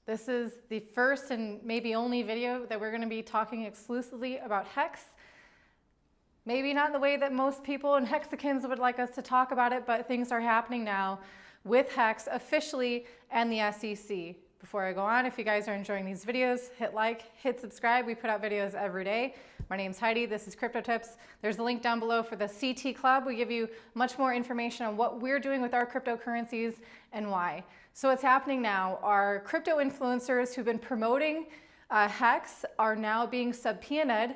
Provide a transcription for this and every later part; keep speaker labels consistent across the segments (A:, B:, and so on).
A: This is the first and maybe only video that we're going to be talking exclusively about HEX. Maybe not in the way that most people and Hexicans would like us to talk about it, but things are happening now with HEX officially and the SEC. Before I go on, if you guys are enjoying these videos, hit like, hit subscribe. We put out videos every day. My name's Heidi. This is Crypto Tips. There's a link down below for the CT Club. We give you much more information on what we're doing with our cryptocurrencies and why. So what's happening now are crypto influencers who've been promoting HEX are now being subpoenaed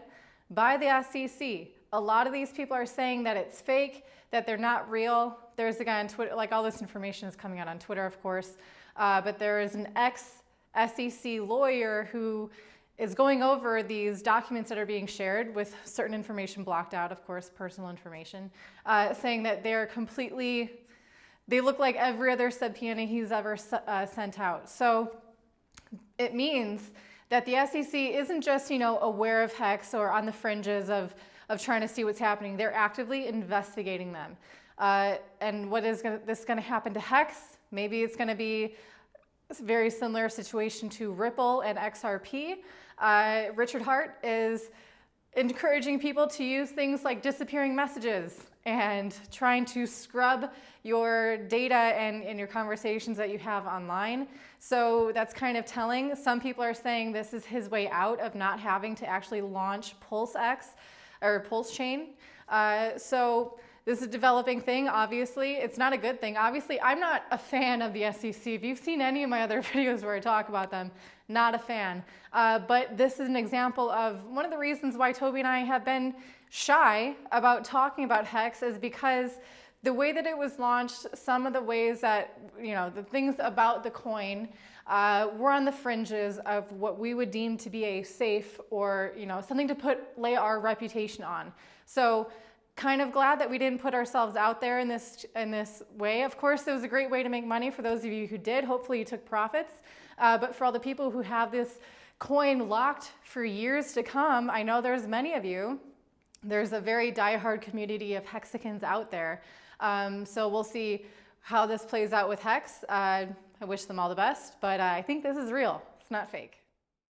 A: by the SEC. A lot of these people are saying that it's fake, that they're not real. There's a guy on Twitter, like all this information is coming out on Twitter, of course, but there is an ex-SEC lawyer who is going over these documents that are being shared with certain information blocked out, of course, personal information, saying that they're completely, they look like every other subpoena he's ever sent out. So it means that the SEC isn't just, aware of HEX or on the fringes of trying to see what's happening. They're actively investigating them. And what is this going to happen to HEX? Maybe it's going to be a very similar situation to Ripple and XRP. Richard Hart is encouraging people to use things like disappearing messages and trying to scrub your data and your conversations that you have online. So that's kind of telling. Some people are saying this is his way out of not having to actually launch PulseX or Pulse Chain. So this is a developing thing, obviously. It's not a good thing. Obviously, I'm not a fan of the SEC. If you've seen any of my other videos where I talk about them, not a fan. But this is an example of one of the reasons why Toby and I have been shy about talking about HEX is because the way that it was launched, some of the ways that, the things about the coin were on the fringes of what we would deem to be a safe or, something to lay our reputation on. So kind of glad that we didn't put ourselves out there in this way. Of course, it was a great way to make money for those of you who did. Hopefully you took profits. But for all the people who have this coin locked for years to come, I know there's many of you. There's a very diehard community of Hexicans out there. So we'll see how this plays out with HEX. I wish them all the best, but I think this is real. It's not fake.